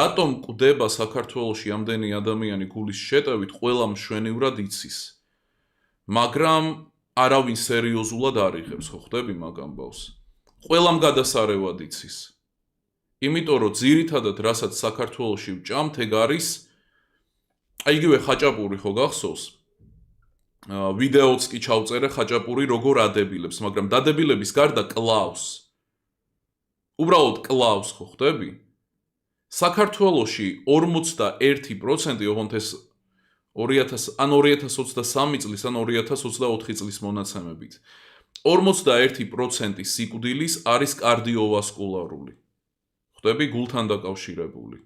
რატომ კვდება საქართველოში ამდენი ადამიანი გულის შეტევით, ყველა მშვენივრად იცის. მაგრამ არავინ სერიოზულად არ იღებს, ხო ხვდები მაგ ამბავს. ყველამ გადასარევად იცის. იმიტომ რომ ძირითადად რასაც საქართველოში ვჭამთ, ეგ არის იგივე ხაჭაპური ხო გახსოვს? ვიდეოც კი ჩავწერე ხაჭაპური როგორ ადებილებს, მაგრამ დადებილების გარდა კლავს. უბრალოდ კლავს, ხო ხვდები? საქართველოში 41%, ოღონდ ეს 2023 წლის ან 2024 წლის მონაცემებით. 41% სიკვდილის არის კარდიოვასკულარული. ხვდები, გულთან დაკავშირებული.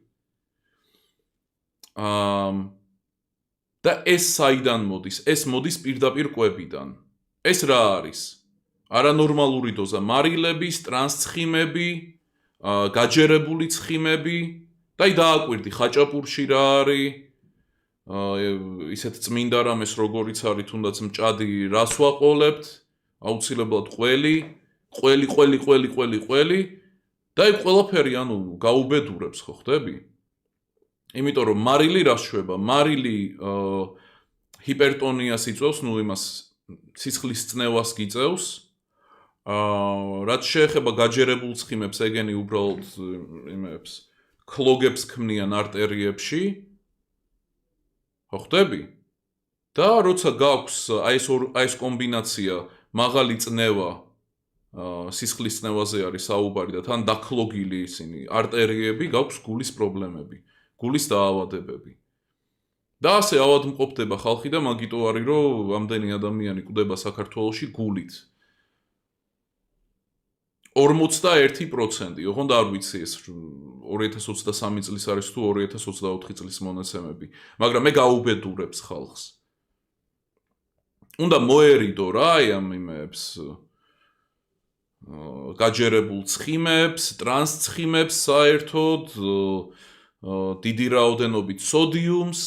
და ეს საიდან მოდის? ეს მოდის პირდაპირ კვებიდან. ეს რა არის? არანორმალური დოზა მარილების, ტრანსცხიმები, გაჯერებული ცხიმები და დააკვირდი ხაჭაპურში რა არის, ისეთ წმინდა რამეს როგორიც არის თუნდაც მჭადი რას ვაყოლებთ, აუცილებლად ყველი და ეგ ყველაფერი ანუ გაუბედურებს, ხო ხვდები? იმიტომ რომ მარილი რას შვება? მარილი ჰიპერტონიას იწვევს, ნუ იმას სისხლის წნევას გიწევს. რაც შეეხება გაჯერებულ ცხიმებს, ეგენი უბრალოდ იმებს ქლოგებს ქმნიან არტერიებში. ხო ხვდები? და როცა გაქვს აი ეს კომბინაცია მაღალი წნევა სისხლის წნევაზე არის საუბარი და თან დაქლოგილი ისინი არტერიები, გაქვს გულის პრობლემები, გულის დაავადებები. და ასე ავადმყოფდება ხალხი და მაგიტო არის რომ ამდენი ადამიანი კვდება საქართველოში გულით. 41%, ოღონდ არ ვიცი ეს 2023 წლის არის თუ 2024 წლის მონაცემები, მაგრამ მე გაუბედურებს ხალხს. უნდა მოერიდო რა აი ამ იმებს გაჯერებულ ცხიმებს, ტრანსცხიმებს საერთოდ, დიდი რაოდენობით სოდიუმს,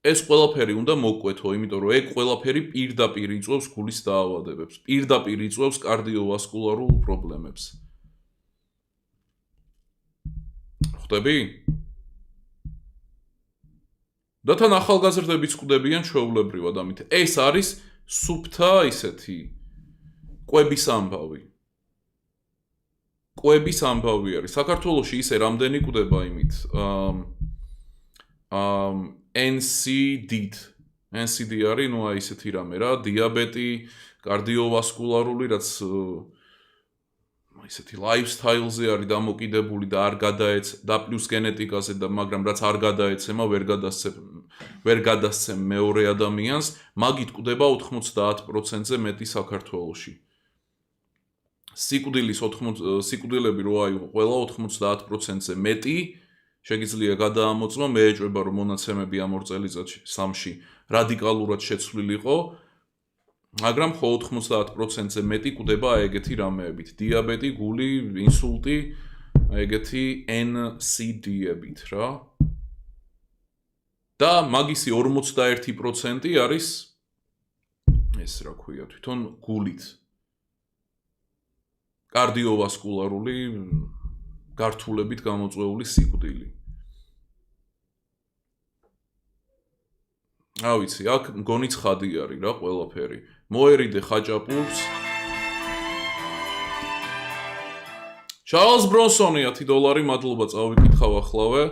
ეს ყველაფერი უნდა მოკვეთო, იმიტომ რომ ეგ ყველაფერი პირდაპირ იწვევს გულის დაავადებებს, პირდაპირ იწვევს კარდიოვასკულარულ პრობლემებს. ხვდები? და თან ახალგაზრდებიც კვდებიან ჩვეულებრივად ამით. ეს არის სუფთა ისეთი კვების ამბავი. კვების ამბავი არის. საქართველოში ისე რამდენი კვდება იმით NCD-თ. NCD არის, ნუ აი ისეთი რამე რა, დიაბეტი, კარდიოვასკულარული, რაც ისეთი lifestyle-ზე არის დამოკიდებული და არ გადაეცე და პლუს გენეტიკაზე და მაგრამ რაც არ გადაეცემა, ვერ გადასცემ მეორე ადამიანს, მაგით კვდება 90%-ზე მეტი საქართველოში. სიკვდილები რო აიღო ყველა 90%-ზე მეტი შეგიძლია გადაამოწმა, მე ეჭვება რომ მონაცემები ამ 2 წელიწადში 3-ში რადიკალურად შეცვლილიყო, მაგრამ ხო 90%-ზე მეტი კვდება ეგეთი რამეებით, დიაბეტი, გული, ინსულტი, ეგეთი NCD-ებით რა. და მაგისი 41% არის ეს რა ქვია, თვითონ გულით. კარდიოვასკულარული გართულებით გამოწვეული სიკვდილი. რა ვიცი, აქ მგონი ცხადი არის რა ყველაფერი. მოერიდე ხაჭაპურს. ჩარლზ ბრონსონი $10, მადლობა, წავიკითხავ ახლავე.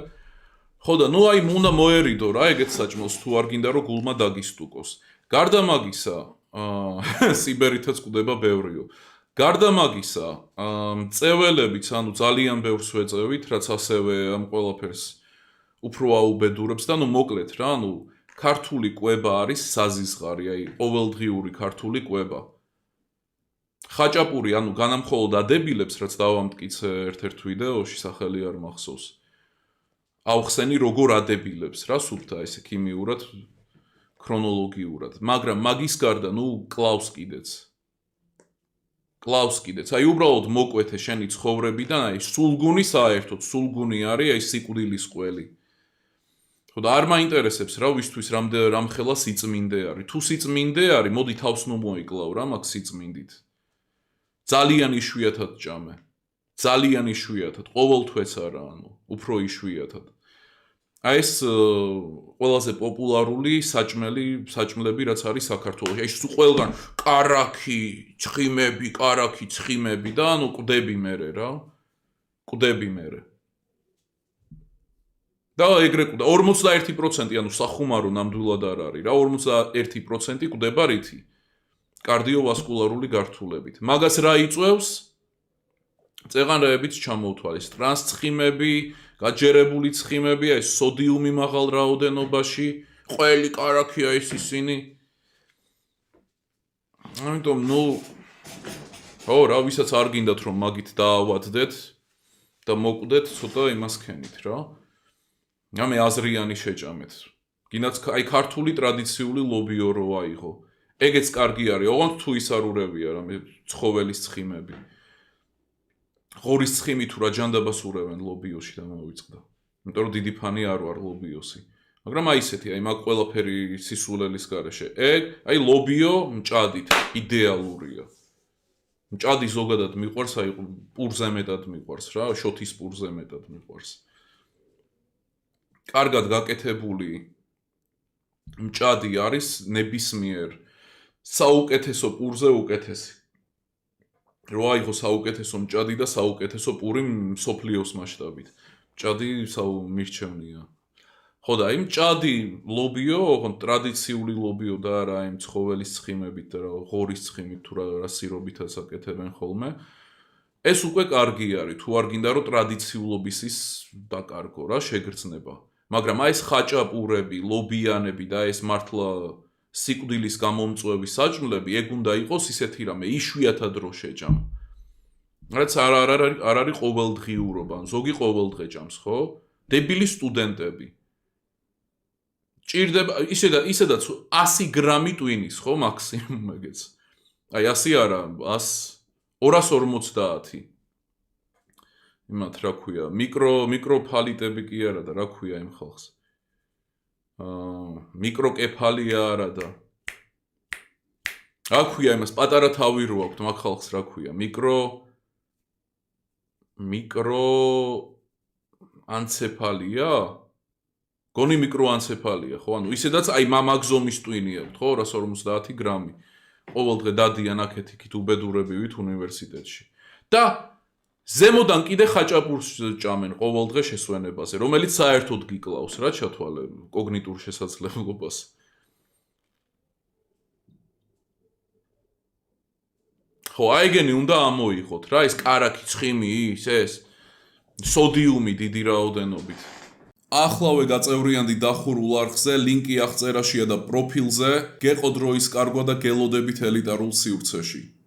ხო და ნუ აი უნდა მოერიდო რა ეგეთ საჭმელს თუ არ გინდა რომ გულმა დაგისტუკოს. გარდა მაგისა, სიბერითაც კვდება ბევრიო. გარდა მაგისა, მწეველებიც, ანუ ძალიან ბევრს ვეწევით, რაც ასევე ამ ყველაფერს უფრო აუბედურებს და ნუ მოკლედ რა, ანუ ქართული კვება არის საზიზღარი, აი ყოველდღიური ქართული კვება. ხაჭაპური, ანუ განამხოლოდ ადებილებს, რაც დავამტკიცე ერთ-ერთ ვიდეოში, სახელი არ მახსოვს. ავხსენი როგორ ადებილებს რა სუფთა ესე ქიმიურად, ქრონოლოგიურად, მაგრამ მაგის გარდა, ნუ კლავს კიდეც. კლავს კიდეც. აი უბრალოდ მოკვეთე შენი ცხოვრებიდან, აი სულგუნი საერთოდ, სულგუნი არის აი სიკვდილის ყველი. ხო და არ მაინტერესებს რა ვისთვის რამხელა სიწმინდე არის. თუ სიწმინდე არის, მოდი თავს ნუ მოიკლავ რა მაგ სიწმინდით. ძალიან იშვიათად ჭამე. ძალიან იშვიათად, ყოველ თვეც არა, ანუ უფრო იშვიათად. აი ეს ყველაზე პოპულარული საჭმლები რაც არის საქართველოში. აი სულ ყველგან კარაქი, ცხიმები და ანუ კვდები მერე რა. კვდები მერე. და ეგრე კვდა 41% ანუ სახუმარო ნამდვილად არ არის რა 41% კვდება რითი კარდიოვასკულარული გართულებით. მაგას რა იწვევს? წეღანრეებით ჩამოუთვალეს ტრანსცხიმები, გაჯერებული ცხიმები, აი სოდიუმი მაღალ რაოდენობაში, ყველი კარაქია ეს ისინი. ამიტომ ხო, რა ვისაც არ გინდათ რომ მაგით დაავადდეთ და მოკვდეთ, ცოტა იმას ქენით რა. ამე აზრიანი შეჭამეთ. გინდათ აი ქართული ტრადიციული ლობიო რო აიღო. ეგეც კარგი არის, ოღონდ თუ ისარულებია რა ცხოველის ცხიმები. ღორის ცხიმი თუ რა ჯანდაბას ურევენ ლობიოში და მოვიწყდა. იმიტომ რომ დიდი ფანი არ ვარ ლობიოსი. მაგრამ აი ესეთი, აი მაგ ყველაფერი სისულელის გარეშე. ეგ აი ლობიო მჭადით იდეალურია. მჭადი ზოგადად მიყვარს, აი პურზე მეტად მიყვარს რა, შოთის პურზე მეტად მიყვარს. კარგად გაკეთებული მჭადი არის ნებისმიერ საუკეთესო პურზე უკეთესი. რო აიღო საუკეთესო მჭადი და საუკეთესო პური მსოფლიოს მასშტაბით. მჭადი მირჩევნია. ხო და იმ მჭადი ლობიო, ოღონდ ტრადიციული ლობიო და არა იმ ცხოველის ცხიმებით და ღორის ცხიმით თუ რა სირობითაც აკეთებენ ხოლმე. ეს უკვე კარგი არის, თუ არ გინდა რომ ტრადიციულობის ის დაკარგო რა შეგრძნება. მაგრამ აი ეს ხაჭაპურები, ლობიანები და ეს მართლა სიკვდილის გამომწვევი საჭმლები, ეგ უნდა იყოს ისეთი რამე, იშვიათად რო შეჭამ. რაც არ არის ყოველდღიურობა, ზოგი ყოველდღე ჭამს, ხო? დებილი სტუდენტები. ჭირდება ისედაც 100 გრამი ტვინის, ხო, მაქსიმუმ ეგეც. აი 100 არა, 250. იმათ რა ქვია, მიკროფალიტები კი არა და რა ქვია იმ ხალხს. მიკროკეფალია არა და რა ქვია იმას პატარა თავი რო აქვს მაგ ხალხს რა ქვია მიკროანცეფალია გონი მიკროანცეფალია ხო ანუ ისედაც აი მაგ ზომის ტვინი აქვს ხო 250 გრამი ყოველდღე დადიან აქეთ იქით უბედურებივით უნივერსიტეტში და ზემოდან კიდე ხაჭაპურს ჭამენ ყოველდღე შესვენებაზე, რომელიც საერთოდ გიკლავს რა ჩათვალე კოგნიტურ შესაძლებლობას. ხო, აიგენი უნდა ამოიღოთ რა, ეს კარაქი, ცხიმი, ეს სოდიუმი დიდი რაოდენობით. ახლავე გაწევრიანდი დახურულ არხზე, ლინკი აღწერაშია და პროფილზე, გეყო დროის კარგვა და გელოდებით ელიტარულ სივრცეში.